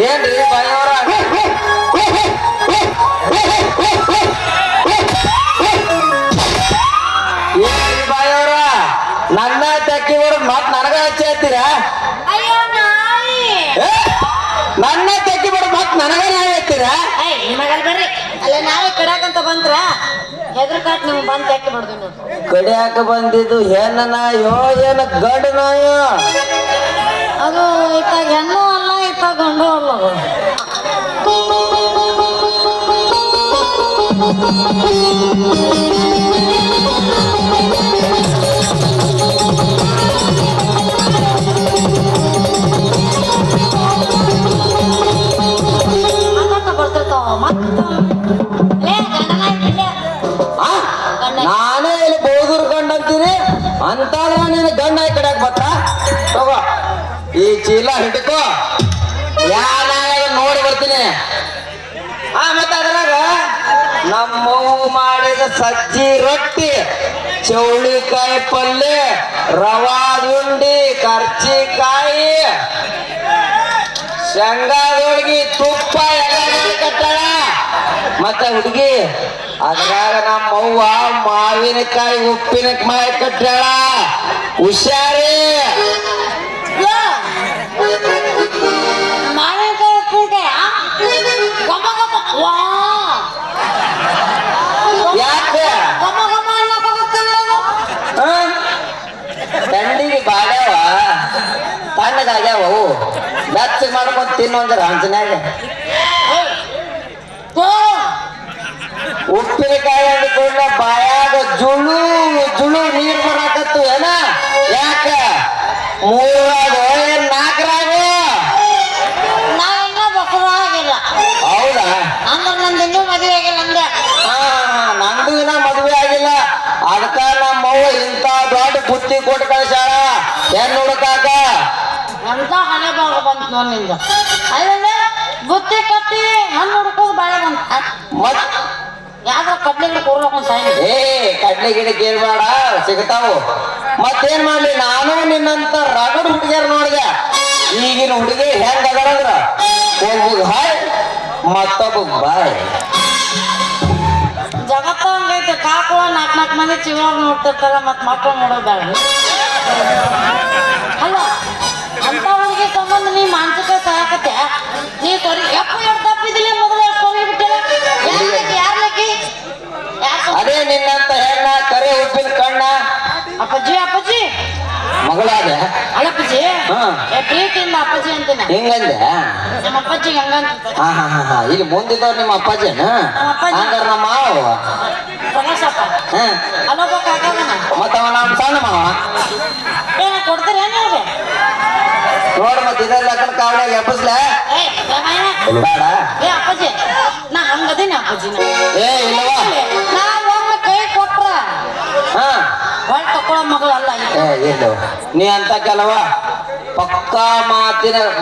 ಏನ್ರಿ ಬಾಯವರ ಏನ್ರಿ ಬಾಯವರ ನನ್ನ ತೆಕ್ಕಿ ಬರೋದು ಮತ್ ನನಗ ಹಚ್ಚಿ ಹತ್ತೀರ ನನ್ನ ತೆಕ್ಕಿ ಬರೋದು ಮತ್ ನನಗ ನಾಯಿ ಹತ್ತೀರ ನಿಮಗಲ್ ಬರ್ರಿ ಅಲ್ಲ ನಾಳೆ ಕಡ್ಯಾಕಂತ ಬಂದ್ರ ಹೆದ್ರ ಕಾಟ್ ನಿಮ್ ಬಂದ್ ತೆಕ್ಕಿ ಬಿಡ್ದು ನೋಡಿ ಕಡಿಯಾಕ ಬಂದಿದ್ದು ಹೆಣ್ಣ ನಾಯೋ ಏನ ಗಂಡು ನಾಯೋ ಅದು ಇತ್ತಾಗ ಹೆಣ್ಣು ಅಲ್ಲ ಇತ್ತಾಗ ಗಂಡು ಅಲ್ಲ ಬರ್ತಿರ್ತಾವ ಮತ್ತ ನಾನೇ ಇಲ್ಲಿ ಬಹುದೂರ್ ಗಂಡ ಅಂತೀನಿ ಅಂತಾದ್ರ ನೀನು ಗಂಡ ಈ ಕಡೆ ಬತ್ತ ತಗೋ ಈ ಚೀಲ ಹಿಡ್ಕೋ ಯಾರ ನೋಡಿ ಬರ್ತೀನಿ ಮತ್ತ ಅದ್ರಾಗ ನಮ್ಮವ್ವ ಮಾಡಿದ ಸಜ್ಜಿ ರೊಟ್ಟಿ ಚೌಳಿಕಾಯಿ ಪಲ್ಯ ರವಾ ಉಂಡಿ ಕರ್ಚಿಕಾಯಿ ಶೇಂಗಾದೊಳಗಿ ತುಪ್ಪ ಎಲ್ಲ ಕಟ್ಟಳ ಮತ್ತ ಹುಡುಗಿ ಅದ್ರಾಗ ನಮ್ಮವ್ವ ಮಾವಿನಕಾಯಿ ಉಪ್ಪಿನಕಾಯಿ ಕಟ್ಟಾಳ ಹುಷಾರಿ ಮಾವಿನಕಾಯಿ ಉಪ್ಪಿನಕಾಯ ಯಾಕೆ ತಂಡಿಗೆ ಬಾಡ್ಯಾವ ತಣ್ಣಗಾಗ್ಯಾವ ಅವು ಬೆಚ್ಚ ಮಾಡ್ಕೊಂಡ್ ತಿನ್ನೊಂದ್ರ ಹಂಚನ್ಯಾಗ ಉಪ್ಪಿನಕಾಯಿ ಅಂದ್ಕೊಂಡ ಬಾಯಾಗ ಜುಳು ಜುಳು ನೀರ್ ಬರಾಕತ್ತು ಏನ ಯಾಕ ಮೂರಾಗ ಏನ್ ನಾಲ್ಕರಾಗ ನಾವಿನ್ನ ಬಕರು ಆಗಿಲ್ಲ ಹೌದಾ ಅಂದ್ರೆ ನಂದು ಇನ್ನೂ ಮದುವೆ ಆಗಿಲ್ಲ ಅಂದೆ ನಂದು ಇನ್ನ ಮದುವೆ ಆಗಿಲ್ಲ ಅದಕ್ಕ ನಮ್ಮವ್ವ ಇಂತ ದೊಡ್ಡ ಬುತ್ತಿ ಕೊಟ್ಟು ಕಳ್ಸಾಳ ಹೆಣ್ಣು ಹುಡುಕಾಕ ಎಂತ ಹಣೆ ಭಾಗ ಬಂತು ನೋಡಿಂದ ಅಲ್ಲ ಬುತ್ತಿ ಕಟ್ಟಿ ಹಣ್ಣು ಹುಡ್ಕೋದು ಬಾಳೆ ಬಂತ ಮತ್ ಯಾವ್ದ್ರ ಕಡ್ಲಿ ಗಿಡ ಕೂರ್ಲಕ್ಕೊಂಡ್ ಸಾಯಿ ಕಡ್ಲಿ ಗಿಡ ಕೇಳ್ಬೇಡ ಸಿಗ್ತಾವು ಮತ್ತೇನ್ ಮಾಡ್ಲಿ ನಾನು ನಿನ್ನಂತ ರಗಡ್ ಹುಡುಗಿಯರ್ ನೋಡಿದೆ ಈಗಿನ ಹುಡುಗಿ ಹೆಂಗ್ ಅದಾರಂದ್ರ ಒಬ್ಬಗ್ ಹಾಯ್ ಮತ್ತೊಬ್ಬ ಬಾಯ್ ಜಗತ್ತ ಹಂಗೈತೆ ಕಾಕುವ ನಾಲ್ಕು ಮಂದಿ ಚಿವ್ಯಾಗ ನೋಡ್ತಿರ್ತಾರ ಮತ್ ಮಕ್ಕಳು ನೋಡೋದ್ ಬೇಡ ಅಲ್ಲ ಅಂತ ಹುಡುಗಿ ಸಂಬಂಧ ನೀ ಮಾನಸಿಕ ಸಹಾಯಕತೆ ನೀ ತೊರಿ ಎಪ್ಪು ಎರಡು ತಪ್ಪಿದಿಲ್ಲ ಮೊದಲು ತೊರಿ ಬಿಟ್ಟಿಲ್ಲ ಯಾರ್ಲಕ್ಕಿ ಅದೇ ನಿನ್ನಂತ ಹೆಣ್ಣ ಕರೆ ಉಪ್ಪಿನ ಕಣ್ಣ ಅಪ್ಪಾಜಿ ಅಪ್ಪಾಜಿ ಮಗಳಾದ ಅಲ್ಲಪ್ಪಾಜಿ ಹಾ. ಪ್ರೀತಿಯಿಂದ ಅಪ್ಪಾಜಿ ಅಂತೀನಿ ಹಿಂಗಂದೆ ನಮ್ಮ ಅಪ್ಪಾಜಿಗೆ ಹಂಗಂತ ಹಾ ಇಲ್ಲಿ ಮುಂದಿದ್ದವ್ರು ನಿಮ್ಮ ಅಪ್ಪಾಜಿನ ಅಪ್ಪಾಜಿ. ಹಂಗಾರ ನಮ್ಮ ಮಾವ ಪ್ರಕಾಶಪ್ಪ ಹಾ ಅಲ್ಲೊಬ್ಬ ಕಾಕನ ಮತ್ತವ ನಮ್ಮ ಸಣ್ಣ ಮಾವ ಏನ ಕೊಡ್ತೀರಿ ಏನು ಅವ್ರಿಗೆ ನೋಡ್ ಮತ್ ಇದೆಲ್ಲ ಕಾವಲಾಗ ಎಬ್ಬಸ್ಲ ಏಯ್ ರಾಮಾಯಣ ಬೇಡ ಏ ಅಪ್ಪಾಜಿ ನಾ ಹಂಗದೀನಿ ಅಪ್ಪಾಜಿ ಏ ಇಲ್ಲವಾ ನಾ ಒಮ್ಮೆ ಕೈ ಕೊಟ್ರ ಹಾ ಹೊಳ್ ತಕೊಳ್ಳೋ ಮಗಳು ಅಲ್ಲ ಏ ಇಲ್ಲ ನೀ ಅಂತ ಕೆಲವ ಪಕ್ಕಾ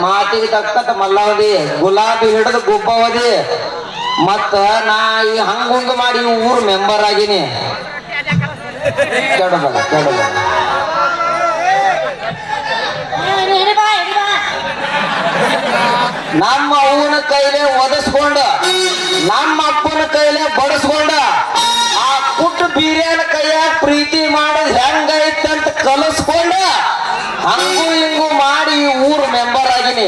ಮಾತಿಗೆ ತಕ್ಕಂತ ಮಲ್ಲವದಿ ಗುಲಾಬಿ ಹಿಡಿದು ಗುಬ್ಬವದಿ ಮತ್ತ ನಾ ಈ ಹಂಗುಂಗ ಮಾಡಿ ಈ ಊರ್ ಮೆಂಬರ್ ಆಗಿನಿ ಕೇಳಬೇಡ ಹಿಡಿಬಾ ಹಿಡಿಬಾ ನಮ್ಮ ಅವನ ಕೈಲೇ ಒದಸ್ಕೊಂಡ ನಮ್ಮ ಅಪ್ಪನ ಕೈಲೇ ಬಡಸ್ಕೊಂಡ ಆ ಪುಟ್ಟ ಬೀರ್ಯಾನ ಕೈಯಾಗ ಪ್ರೀತಿ ಮಾಡೋದ್ ಹೆಂಗೈತಂತ ಕಲಿಸ್ಕೊಂಡ ಹಂಗು ಹಿಂಗು ಮಾಡಿ ಈ ಊರ್ ಮೆಂಬರ್ ಆಗಿನಿ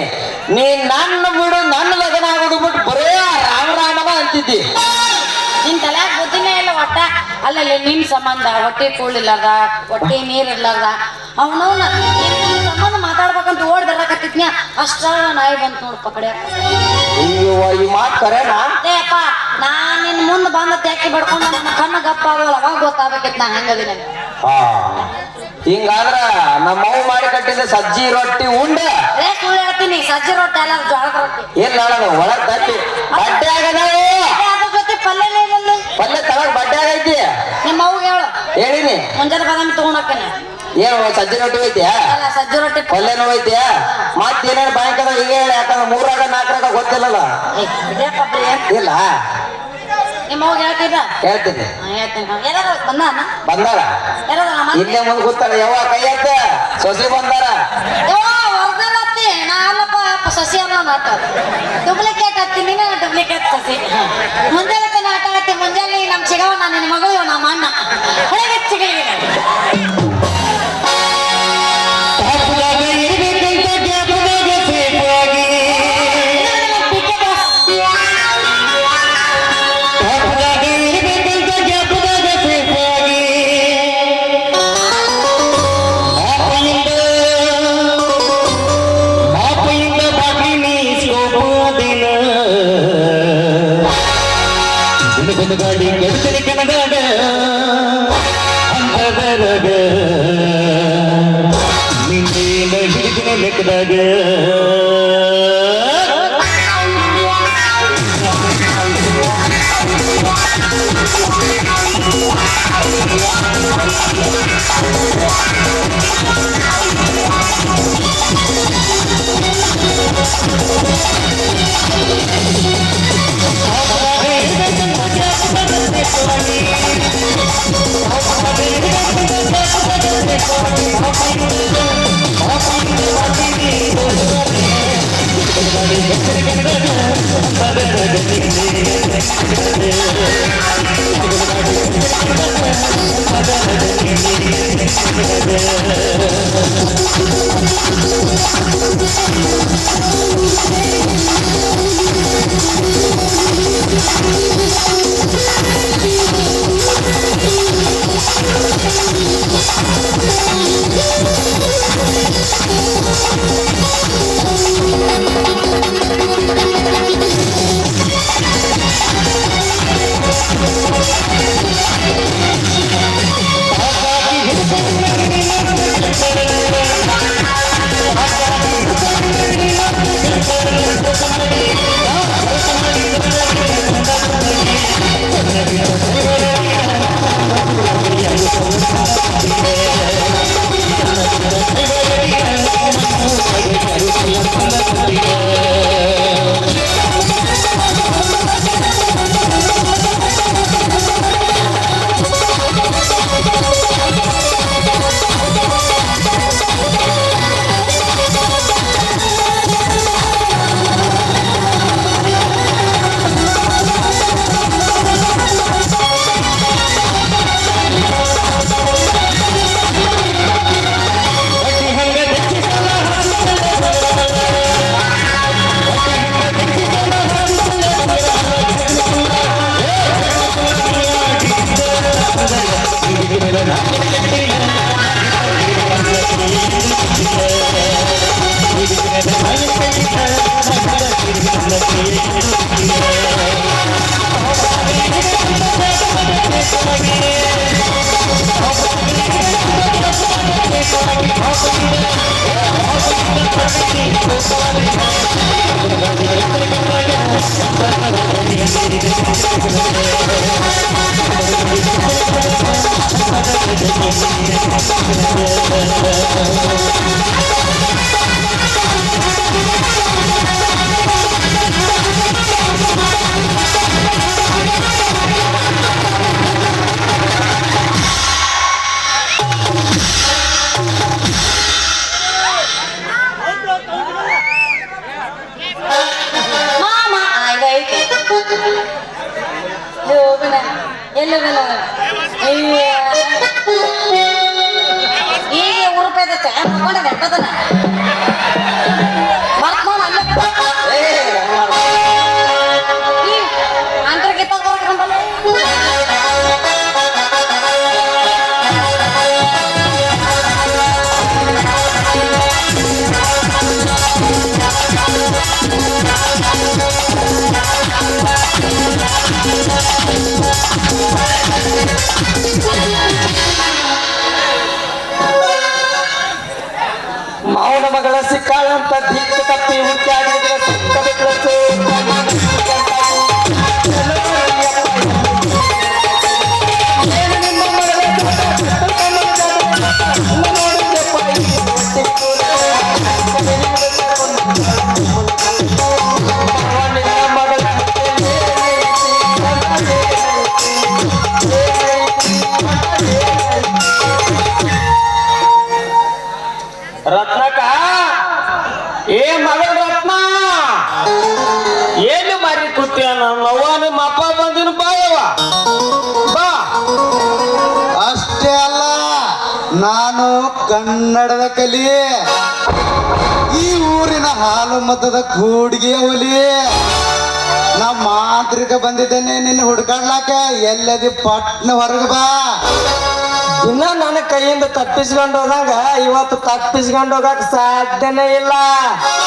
ನೀ ನನ್ನ ಬಿಡು ನನ್ನ ಲಗ್ನ ಆಗೋದು ಬಿಟ್ಟು ಬರೇ ರಾಮರಾಮನ ಅಂತಿದ್ದಿ ನಿನ್ ತಲ್ಯಾಗ ಬುದ್ಧಿನೇ ಇಲ್ಲ ಒಟ್ಟ ಅಲ್ಲಲ್ಲಿ ನಿನ್ ಸಂಬಂಧ ಹೊಟ್ಟೆ ಕೂಳಿಲ್ಲದ ಹೊಟ್ಟೆ ನೀರಿರ್ಲಾರ್ದ ಅವನವನ ಸಂಬಂಧ ಮಾತಾಡ್ಬೇಕಂತ ಓಡ್ ಬರಕತ್ತಿದ್ನ್ಯಾ ಅಷ್ಟ ನಾಯಿ ಬಂತು ನೋಡಪ್ಪ ಕಡೆ ಅಯ್ಯೋ ಈ ಮಾತು ಕರೆನಾ ಅಪ್ಪ ನಾನ್ ನಿನ್ ಮುಂದ್ ಬಂದ ತೆಕ್ಕಿ ಬಡ್ಕೊಂಡು ನನ್ನ ಕಣ್ಣು ಗಪ್ಪ ಆಗೋಲ್ಲ ಅವಾಗ ಗೊತ್ತಾಗಬೇಕಿತ್ತು ನಾ ಹೆಂಗದಿನ ಹಾ ಹಿಂಗಾದ್ರ ನಮ್ಮವ್ ಮಾಡಿ ಕಟ್ಟಿದ ಸಜ್ಜಿ ರೊಟ್ಟಿ ಉಂಡೆ ಸುಳ್ಳು ಹೇಳ್ತೀನಿ ಸಜ್ಜಿ ರೊಟ್ಟಿ ಅಲ್ಲ ಜೋಳದ ರೊಟ್ಟಿ ಇಲ್ಲ ಒಳಗ್ ತಟ್ಟಿ ಬಟ್ಟೆ ಆಗದಾವು ಅದ್ರ ಜೊತೆ ಪಲ್ಯನೇ ಇಲ್ಲ ಪಲ್ಲೆ ತಳಗ್ ಬಟ್ಟೆ ಆಗೈತಿ ನಿಮ್ಮ ಅವ್ಗೆ ಹೇಳು ಹೇಳಿನಿ ಮುಂಜಾನೆ ಬಾದಾಮಿ ತಗೊಂಡೋಕ್ಕೇನೆ ಏನು ಸಜ್ಜಿ ರೊಟ್ಟಿ ಐತಿಯಾ ಅಲ್ಲ ಸಜ್ಜಿ ರೊಟ್ಟಿ ಪಲ್ಲೆನೂ ಐತಿಯಾ ಮತ್ತೇನೇನು ಬಾಯ್ಕದ ಈಗ ಹೇಳಿ ಯಾಕಂದ್ರೆ 3ರಾಗ 4ರಾಗ ಗೊತ್ತಿಲ್ಲಲ್ಲ ಇದೇ ಕಬ್ರಿ ಇಲ್ಲ ನಿಮ್ಮ ಅವ್ಗೆ ಹೇಳ್ತಿದ್ದ ಹೇಳ್ತೀನಿ ಹೇಳ್ತೀನಿ ಯಾರು ಬಂದಾನ ಬಂದಾರ ಯಾರು ಇಲ್ಲೇ ಮುಂದ್ ಕೂತಾರ ಯವ್ವ ಕೈ ಎತ್ತ ಸೊಸಿ ಬಂದಾರ ಒರಿಜಿನಲ್ ಹತ್ತಿ ನಾ ಅಲ್ಲಪ್ಪ ಅಪ್ಪ ಸಸಿ ಅಲ್ಲ ನಾಟ ಡೂಪ್ಲಿಕೇಟ್ ಹತ್ತಿ ನೀನು ಡೂಪ್ಲಿಕೇಟ್ ಸಸಿ ಮುಂಜಾನೆ ತನ ಆಟ ಆಡ್ತಿ ಮುಂಜಾನೆ ನಮ್ಮ ಚಿಗವ ನಾನು ನಿನ್ನ ಮಗಳು ನಮ್ಮ ಅಣ್ಣ ಹೊರಗೆ ಚಿಗಳಿಗೆ ಗಾಡಿ ಗೆದ್ದಲಿ ಕನಗಾಡ ಅಂತದರಗ ನಿಂದೇನ ಹಿಡಿದಿನ ಲೆಕ್ಕದಾಗ ಮಾಮ ಆಯ್ತು ಹೋಗೋಣ ಎಲ್ಲ ಈಗ ಊರುಪಾಯ್ದ ಮಾಡ್ಕೊಂಡೆ ನೆಟ್ಟದನ ಮರ್ತ್ಕೊಂಡು ಅಲ್ಲೇ ಅಂತರ್ಗೀತ ಬರಕಂಬಲ್ಲ ಮಾವನ ಮಗಳ ಸಿಕ್ಕಾಳಂತ ದಿಕ್ಕು ತಪ್ಪಿ ಹುಟ್ಟಾಡಿದ್ರೆ ಸಿಕ್ಕಬೇಕು ರತ್ನಕ ಏ ಮಗಳ ರತ್ನ ಏನು ಮಾರಿ ಕೂತಿಯ ನಮ್ಮವ್ವ ನಿಮ್ಮ ಅಪ್ಪ ಬಂದಿನ ಬಾಯವ್ವ ಬಾ ಅಷ್ಟೇ ಅಲ್ಲ ನಾನು ಕನ್ನಡದ ಕಲಿ ಈ ಊರಿನ ಹಾಲು ಮತದ ಕೂಡಿಗೆ ಒಲಿ ನಾ ಮಾಂತ್ರಿಕ ಬಂದಿದ್ದೇನೆ ನಿನ್ನ ಹುಡ್ಕಾಡ್ಲಾಕ ಎಲ್ಲದಿ ಪಟ್ನ ಹೊರಗೆ ಬಾ ಇನ್ನ ನನ್ನ ಕೈಯಿಂದ ತಪ್ಪಿಸ್ಕೊಂಡು ಹೋದಂಗ ಇವತ್ತು ತಪ್ಪಿಸ್ಕೊಂಡು ಹೋಗಕ್ ಸಾಧ್ಯನೇ ಇಲ್ಲ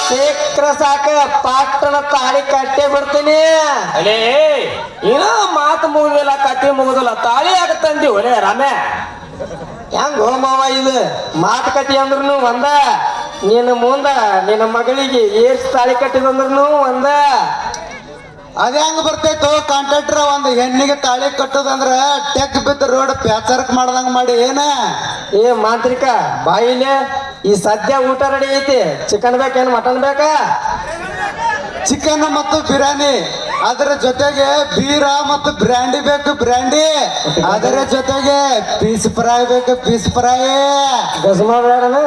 ಶೀಘ್ರ ಸಾಕ ಪಾಟನ ತಾಳಿ ಕಟ್ಟೆ ಬಿಡ್ತೀನಿ ಅಲೇ ಏನೋ ಮಾತು ಮುಗಿದಿಲ್ಲ ಕಟ್ಟಿ ಮುಗಿದಿಲ್ಲ ತಾಳಿ ಯಾಕೆ ತಂದಿ ಒಲೆ ರಾಮೆ ಹೆಂಗ ಮಾವ ಇದು ಮಾತು ಕಟ್ಟಿ ಅಂದ್ರೂ ಒಂದ ನಿನ್ನ ಮುಂದ ನಿನ್ನ ಮಗಳಿಗೆ ಏರ್ಸ್ ತಾಳಿ ಕಟ್ಟಿದಂದ್ರೂ ಒಂದ ಅದ ಹೆಂಗ್ ಬರ್ತೈತೋ ಕಾಂಟ್ರಾಕ್ಟರ್ ಒಂದು ಹೆಣ್ಣಿಗೆ ತಾಳಿ ಕಟ್ಟೋದಂದ್ರ ಟೆಕ್ ಬಿದ್ದ ರೋಡ್ ಪ್ಯಾಚರ್ಕ್ ಮಾಡ್ದಂಗ ಮಾಡಿ ಏನ ಏ ಮಾಂತ್ರಿಕ ಬಾಯಿಲೆ ಈ ಸದ್ಯ ಊಟ ರೆಡಿ ಐತಿ ಚಿಕನ್ ಬೇಕೇನು ಮಟನ್ ಬೇಕಾ ಚಿಕನ್ ಮತ್ತು ಬಿರಿಯಾನಿ ಅದರ ಜೊತೆಗೆ ಬೀರ ಮತ್ತು ಬ್ರ್ಯಾಂಡಿ ಬೇಕು ಬ್ರ್ಯಾಂಡಿ ಅದರ ಜೊತೆಗೆ ಪೀಸ್ ಫ್ರೈ ಬೇಕು ಪೀಸ್ ಫ್ರೈ ಗಜಮ ಬೇಡನ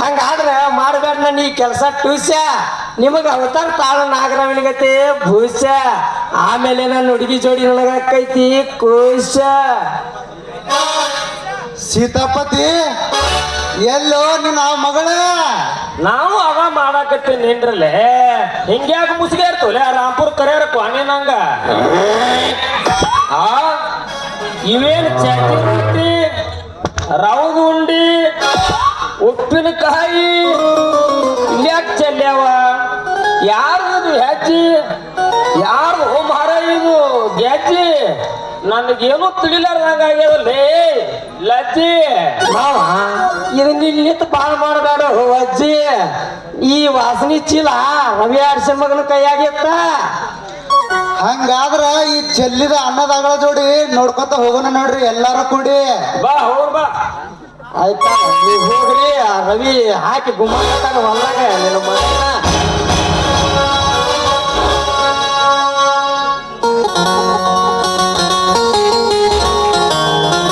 ಹಂಗಾದ್ರೆ ಮಾಡಬೇಡ ನೀ ಕೆಲಸ ಟೂಸ್ಯ ನಿಮಗ ಅವತಾರ ತಾಳ ನಾಗರಾವಣಿಗತೆ ಭೂಷ ಆಮೇಲೆ ನನ್ನ ಹುಡುಗಿ ಜೋಡಿ ನನಗಾಕೈತಿ ಕೂಶ ಸೀತಾಪತಿ ಎಲ್ಲೋ ನಿನ್ನ ಮಗಳ ನಾವು ಅವ ಮಾಡಾಕತ್ತೀನಿ ನಿಂದ್ರಲ್ಲೇ ಹಿಂಗ್ಯಾಕ ಮುಸಿಗೆ ಇರ್ತವಲ್ಲ ರಾಂಪುರ್ ಕರೆಯರ ಕ್ವಾನಿ ನಂಗ ಆ ಇವೇನು ಚಟ್ನಿ ರೊಟ್ಟಿ ರವದ ಉಂಡಿ ಉಪ್ಪಿನಕಾಯಿ ಇಲ್ಯಾಕ ಚೆಲ್ಯಾವ ಯಾರ್ದು ಹೆಜ್ಜಿ ಯಾರ್ದು ಮಾರ ಇದು ಗೆಜ್ಜಿ ನನಗೇನು ತಿಳಿಲಾರ್ದಂಗ ಆಗ್ಯದಲ್ಲೇ ಲಜ್ಜಿ ಮಾವ ಇದನ್ನ ನಿಂತು ಬಾಳ ಮಾಡಬೇಡ ಅಜ್ಜಿ ಈ ವಾಸನಿ ಚೀಲ ರವಿ ಆಡ್ಸಿ ಮಗನ ಕೈಯಾಗಿತ್ತ ಹಂಗಾದ್ರ ಈ ಚೆಲ್ಲಿದ ಅನ್ನದಾಗಳ ಜೋಡಿ ನೋಡ್ಕೊತ ಹೋಗೋಣ ನೋಡ್ರಿ ಎಲ್ಲಾರು ಕೂಡಿ ಬಾ ಹೋಗ್ ಬಾ ಆಯ್ತಾ ನೀವ್ ಹೋಗ್ರಿ ಆ ರವಿ ಹಾಕಿ ಗುಮ್ಮ ಹೊಲ್ದಾಗ ನಿನ್ನ ಮಗನ